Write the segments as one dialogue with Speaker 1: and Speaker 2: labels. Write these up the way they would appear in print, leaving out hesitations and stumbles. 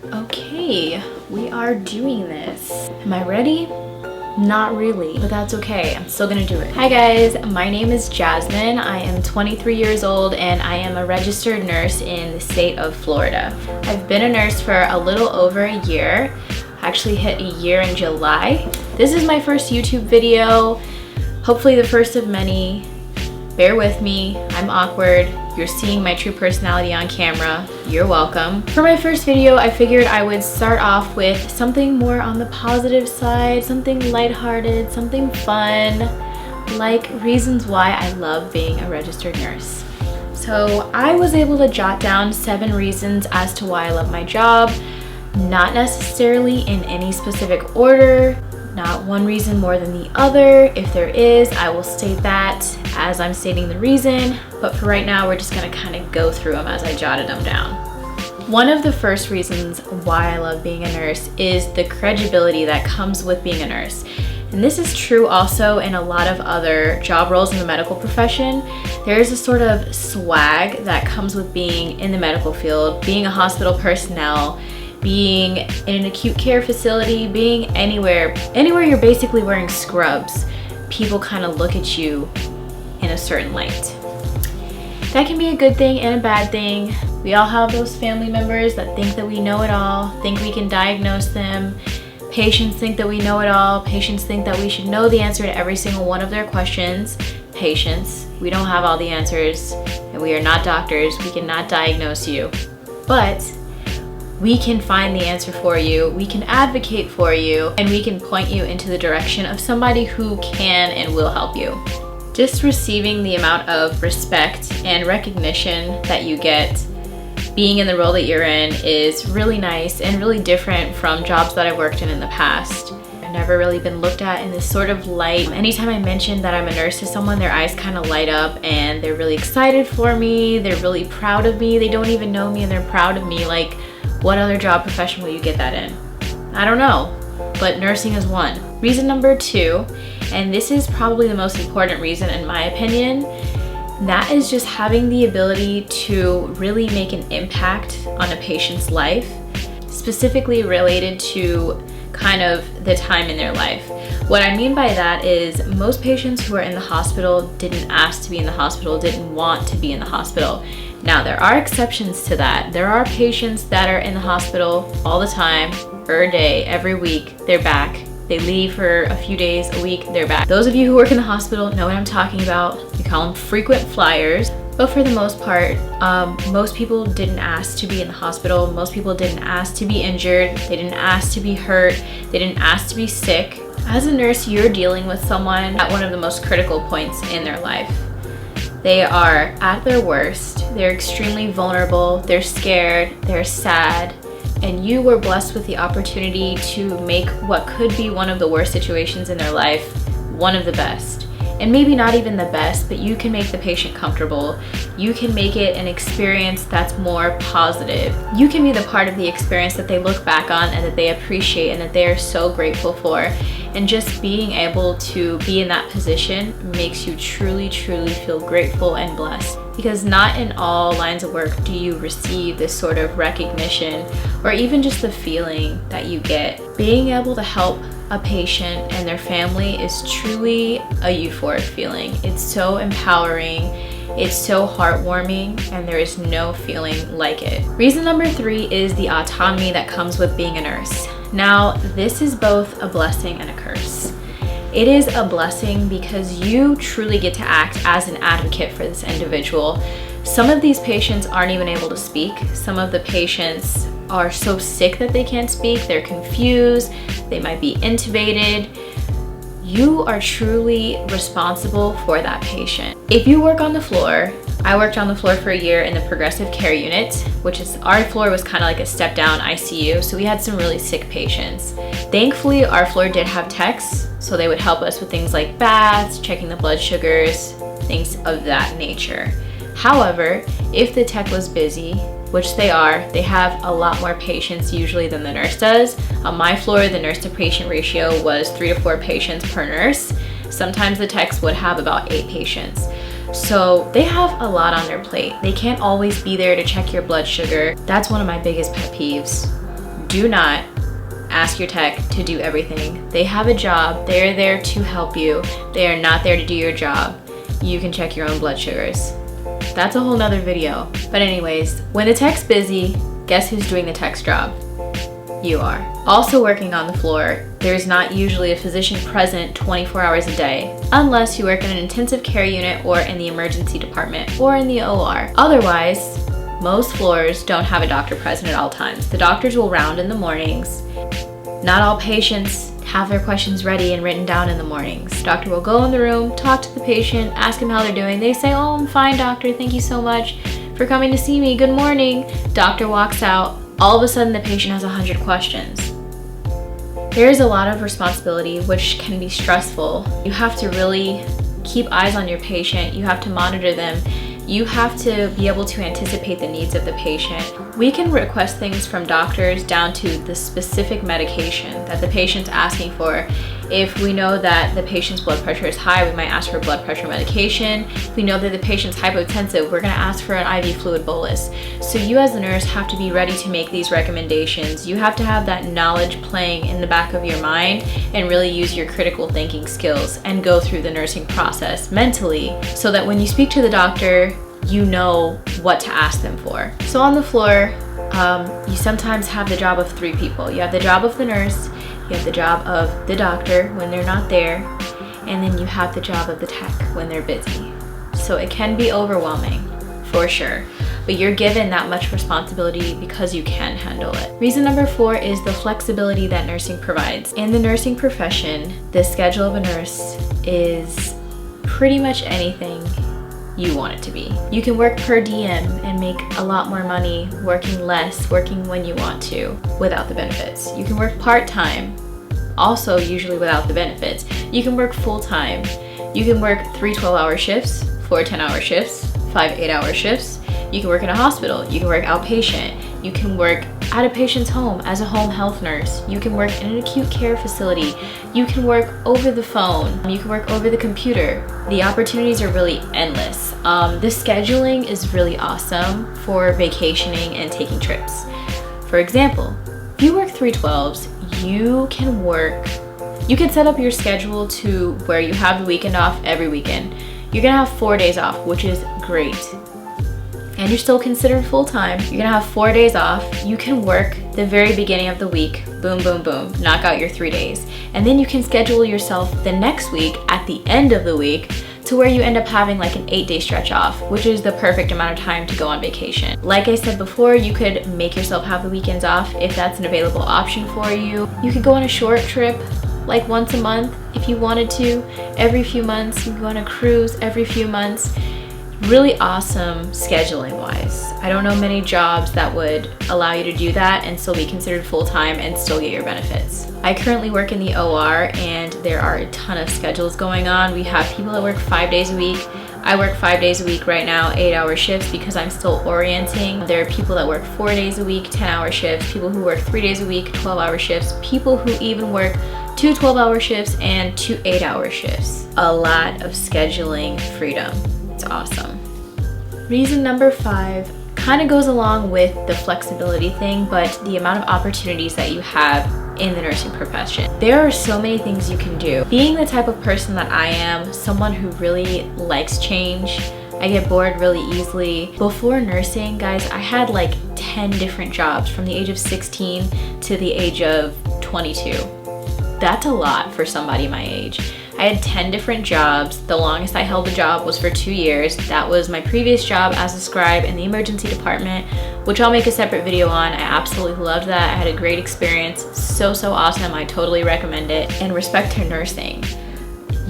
Speaker 1: Okay, we are doing this. Am I ready? Not really, but that's okay. I'm still gonna do it. Hi guys, my name is Jasmine. I am 23 years old and I am a registered nurse in the state of Florida. I've been a nurse for a little over a year. I actually hit a year in July. This is my first YouTube video, hopefully the first of many. Bear with me, I'm awkward. You're seeing my true personality on camera. You're welcome. For my first video, I figured I would start off with something more on the positive side, something lighthearted, something fun, like reasons why I love being a registered nurse. So I was able to jot down 7 reasons as to why I love my job, not necessarily in any specific order, not one reason more than the other. If there is, I will state that as I'm stating the reason, but for right now, we're just gonna kind of go through them as I jotted them down. One of the first reasons why I love being a nurse is the credibility that comes with being a nurse. And this is true also in a lot of other job roles in the medical profession. There's a sort of swag that comes with being in the medical field, being a hospital personnel, being in an acute care facility, being anywhere you're basically wearing scrubs. People kind of look at you in a certain light. That can be a good thing and a bad thing. We all have those family members that think that we know it all, think we can diagnose them. Patients think that we know it all. Patients think that we should know the answer to every single one of their questions. Patients, we don't have all the answers, and we are not doctors. We cannot diagnose you, but we can find the answer for you, we can advocate for you, and we can point you into the direction of somebody who can and will help you. Just receiving the amount of respect and recognition that you get being in the role that you're in is really nice and really different from jobs that I've worked in the past. I've never really been looked at in this sort of light. Anytime I mention that I'm a nurse to someone, their eyes kind of light up and they're really excited for me, they're really proud of me, they don't even know me and they're proud of me. Like, what other job profession will you get that in? I don't know, but nursing is one. Reason number 2, and this is probably the most important reason in my opinion, that is just having the ability to really make an impact on a patient's life, specifically related to kind of the time in their life. What I mean by that is most patients who are in the hospital didn't ask to be in the hospital, didn't want to be in the hospital. Now, there are exceptions to that. There are patients that are in the hospital all the time, every day, every week, they're back. They leave for a few days, a week, they're back. Those of you who work in the hospital know what I'm talking about. We call them frequent flyers. But for the most part, most people didn't ask to be in the hospital. Most people didn't ask to be injured. They didn't ask to be hurt. They didn't ask to be sick. As a nurse, you're dealing with someone at one of the most critical points in their life. They are at their worst, they're extremely vulnerable, they're scared, they're sad, and you were blessed with the opportunity to make what could be one of the worst situations in their life one of the best. And maybe not even the best, but you can make the patient comfortable. You can make it an experience that's more positive. You can be the part of the experience that they look back on and that they appreciate and that they are so grateful for. And just being able to be in that position makes you truly, truly feel grateful and blessed. Because not in all lines of work do you receive this sort of recognition or even just the feeling that you get. Being able to help a patient and their family is truly a euphoric feeling. It's so empowering, it's so heartwarming, and there is no feeling like it. Reason number 3 is the autonomy that comes with being a nurse. Now, this is both a blessing and a curse. It is a blessing because you truly get to act as an advocate for this individual. Some of these patients aren't even able to speak. Some of the patients are so sick that they can't speak, they're confused, they might be intubated. You are truly responsible for that patient. If you work on the floor, I worked on the floor for a year in the progressive care unit, which is, our floor was kind of like a step down ICU, so we had some really sick patients. Thankfully, our floor did have techs, so they would help us with things like baths, checking the blood sugars, things of that nature. However, if the tech was busy, which they are, they have a lot more patients usually than the nurse does. On my floor, the nurse to patient ratio was 3 to 4 patients per nurse. Sometimes the techs would have about 8 patients. So they have a lot on their plate. They can't always be there to check your blood sugar. That's one of my biggest pet peeves. Do not ask your tech to do everything. They have a job. They're there to help you. They are not there to do your job. You can check your own blood sugars. That's a whole nother video. But anyways, when the tech's busy, guess who's doing the tech's job? You are. Also working on the floor, there's not usually a physician present 24 hours a day, unless you work in an intensive care unit or in the emergency department or in the OR. Otherwise, most floors don't have a doctor present at all times. The doctors will round in the mornings. Not all patients have their questions ready and written down in the mornings. Doctor will go in the room, talk to the patient, ask them how they're doing. They say, "Oh, I'm fine, doctor. Thank you so much for coming to see me. Good morning." Doctor walks out. All of a sudden, the patient has 100 questions. There's a lot of responsibility, which can be stressful. You have to really keep eyes on your patient. You have to monitor them. You have to be able to anticipate the needs of the patient. We can request things from doctors down to the specific medication that the patient's asking for. If we know that the patient's blood pressure is high, we might ask for blood pressure medication. If we know that the patient's hypotensive, we're gonna ask for an IV fluid bolus. So you as a nurse have to be ready to make these recommendations. You have to have that knowledge playing in the back of your mind and really use your critical thinking skills and go through the nursing process mentally so that when you speak to the doctor, you know what to ask them for. So on the floor, you sometimes have the job of 3 people. You have the job of the nurse, you have the job of the doctor when they're not there, and then you have the job of the tech when they're busy. So it can be overwhelming, for sure, but you're given that much responsibility because you can handle it. Reason number 4 is the flexibility that nursing provides. In the nursing profession, the schedule of a nurse is pretty much anything you want it to be. You can work per diem and make a lot more money working less, working when you want to, without the benefits. You can work part-time, also usually without the benefits. You can work full-time. You can work 3 12-hour shifts, 4 10-hour shifts, 5 8-hour shifts. You can work in a hospital. You can work outpatient. You can work at a patient's home as a home health nurse. You can work in an acute care facility. You can work over the phone. You can work over the computer. The opportunities are really endless. The scheduling is really awesome for vacationing and taking trips. For example, if you work 3/12s, you can set up your schedule to where you have the weekend off every weekend. You're gonna have 4 days off, which is great. And you're still considered full-time. You're gonna have 4 days off. You can work the very beginning of the week, boom, boom, boom, knock out your 3 days. And then you can schedule yourself the next week at the end of the week to where you end up having like an 8-day stretch off, which is the perfect amount of time to go on vacation. Like I said before, you could make yourself have the weekends off if that's an available option for you. You could go on a short trip like once a month if you wanted to, every few months. You can go on a cruise every few months. Really awesome scheduling wise. I don't know many jobs that would allow you to do that and still be considered full-time and still get your benefits. I currently work in the OR and there are a ton of schedules going on. We have people that work 5 days a week. I work 5 days a week right now, 8-hour shifts because I'm still orienting. There are people that work 4 days a week, 10-hour shifts, people who work 3 days a week, 12-hour shifts, people who even work 2 12-hour shifts and 2 8-hour shifts. A lot of scheduling freedom. It's awesome. Reason number 5 kind of goes along with the flexibility thing, but the amount of opportunities that you have in the nursing profession. There are so many things you can do. Being the type of person that I am, someone who really likes change, I get bored really easily. Before nursing, guys, I had like 10 different jobs from the age of 16 to the age of 22. That's a lot for somebody my age. I had 10 different jobs. The longest I held a job was for 2 years. That was my previous job as a scribe in the emergency department, which I'll make a separate video on. I absolutely loved that. I had a great experience. So awesome. I totally recommend it. In respect to nursing,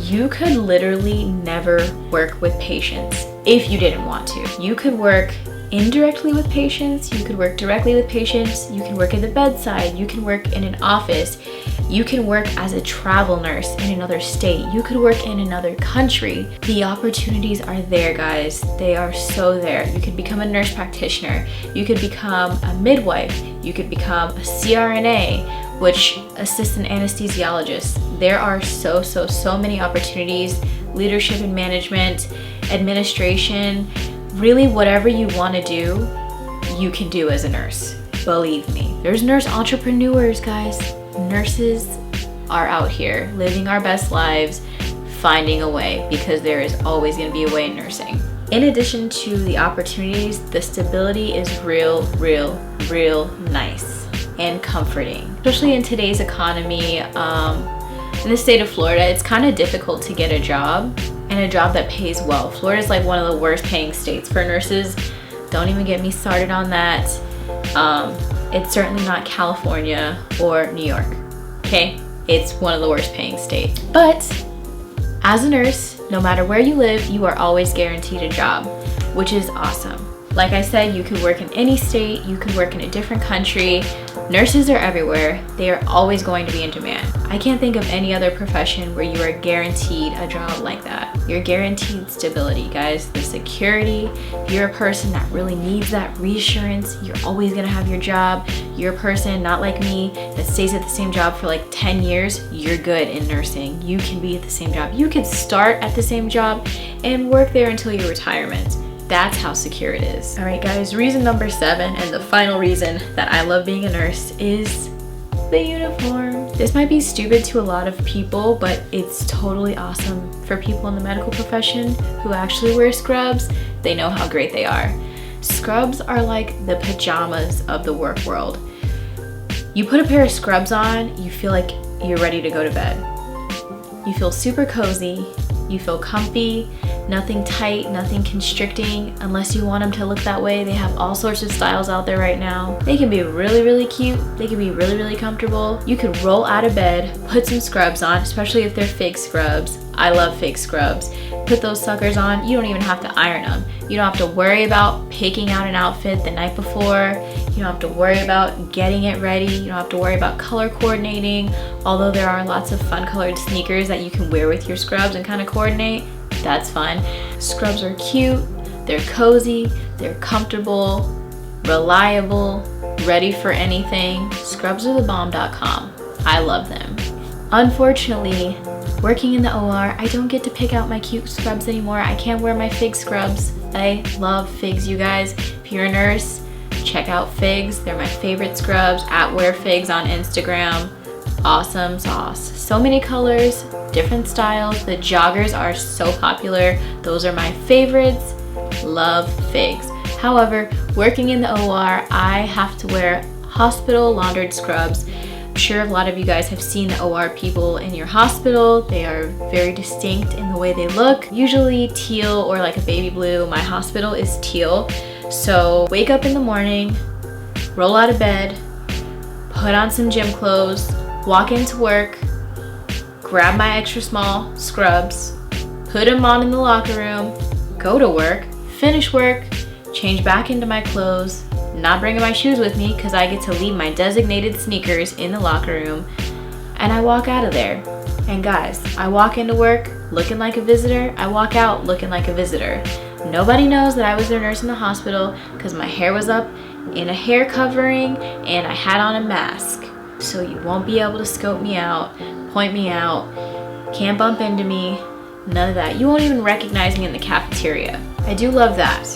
Speaker 1: you could literally never work with patients if you didn't want to. You could work indirectly with patients, you could work directly with patients, you can work at the bedside, you can work in an office, you can work as a travel nurse in another state, you could work in another country. The opportunities are there, guys. They are so there. You could become a nurse practitioner, you could become a midwife, you could become a CRNA, which assistant anesthesiologist. There are so many opportunities, leadership and management, administration. Really, whatever you want to do, you can do as a nurse. Believe me, There's nurse entrepreneurs, guys. Nurses are out here living our best lives, finding a way, because there is always going to be a way in nursing. In addition to the opportunities, the stability is real nice and comforting. Especially in today's economy, in the state of Florida, it's kind of difficult to get a job, and a job that pays well. Florida is like one of the worst paying states for nurses. Don't even get me started on that. It's certainly not California or New York, okay? It's one of the worst paying states. But as a nurse, no matter where you live, you are always guaranteed a job, which is awesome. Like I said, you could work in any state, you could work in a different country. Nurses are everywhere. They are always going to be in demand. I can't think of any other profession where you are guaranteed a job like that. You're guaranteed stability, guys. The security. If you're a person that really needs that reassurance, you're always gonna have your job. You're a person, not like me, that stays at the same job for like 10 years, you're good in nursing. You can be at the same job. You could start at the same job and work there until your retirement. That's how secure it is. All right, guys, reason number 7, and the final reason that I love being a nurse, is the uniform. This might be stupid to a lot of people, but it's totally awesome for people in the medical profession who actually wear scrubs. They know how great they are. Scrubs are like the pajamas of the work world. You put a pair of scrubs on, you feel like you're ready to go to bed. You feel super cozy, you feel comfy, nothing tight, nothing constricting, unless you want them to look that way. They have all sorts of styles out there right now. They can be really cute. They can be really comfortable. You could roll out of bed, put some scrubs on, especially if they're fake scrubs. I love fake scrubs. Put those suckers on. You don't even have to iron them. You don't have to worry about picking out an outfit the night before. You don't have to worry about getting it ready. You don't have to worry about color coordinating. Although there are lots of fun colored sneakers that you can wear with your scrubs and kind of coordinate. That's fun. Scrubs are cute, they're cozy, they're comfortable, reliable, ready for anything. Scrubsarethebomb.com. I love them. Unfortunately, working in the OR, I don't get to pick out my cute scrubs anymore. I can't wear my Fig scrubs. I love Figs, you guys. If you're a nurse, check out Figs. They're my favorite scrubs. @WearFigs on Instagram. Awesome sauce. So many colors, different styles. The joggers are so popular. Those are my favorites. Love Figs. However, working in the OR, I have to wear hospital laundered scrubs. I'm sure a lot of you guys have seen the OR people in your hospital. They are very distinct in the way they look. Usually teal or like a baby blue. My hospital is teal. So wake up in the morning, roll out of bed, put on some gym clothes, walk into work, grab my extra small scrubs, put them on in the locker room, go to work, finish work, change back into my clothes, not bringing my shoes with me because I get to leave my designated sneakers in the locker room, and I walk out of there. And guys, I walk into work looking like a visitor, I walk out looking like a visitor. Nobody knows that I was their nurse in the hospital because my hair was up in a hair covering and I had on a mask. So you won't be able to scope me out, point me out, can't bump into me, none of that. You won't even recognize me in the cafeteria. I do love that,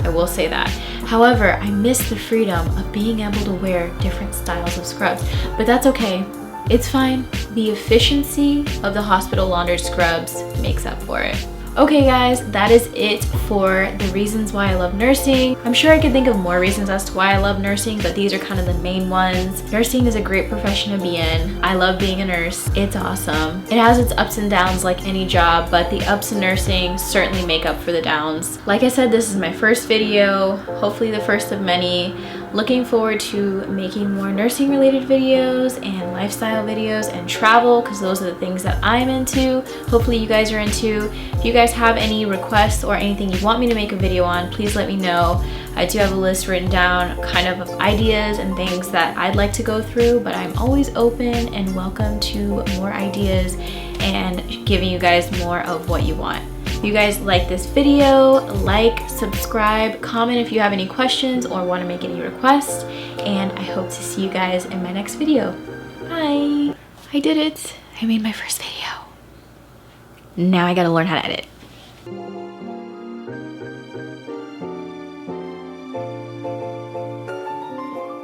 Speaker 1: I will say that. However, I miss the freedom of being able to wear different styles of scrubs, but that's okay, it's fine. The efficiency of the hospital laundered scrubs makes up for it. Okay guys, that is it for the reasons why I love nursing. I'm sure I could think of more reasons as to why I love nursing, but these are kind of the main ones. Nursing is a great profession to be in. I love being a nurse. It's awesome. It has its ups and downs like any job, but the ups in nursing certainly make up for the downs. Like I said, this is my first video, hopefully the first of many. Looking forward to making more nursing related videos and lifestyle videos and travel, because those are the things that I'm into. Hopefully you guys are into. If you guys have any requests or anything you want me to make a video on, please let me know. I do have a list written down kind of ideas and things that I'd like to go through, but I'm always open and welcome to more ideas and giving you guys more of what you want. If you guys like this video, like, subscribe, comment if you have any questions or want to make any requests, and I hope to see you guys in my next video. Bye! I did it! I made my first video. Now I gotta learn how to edit.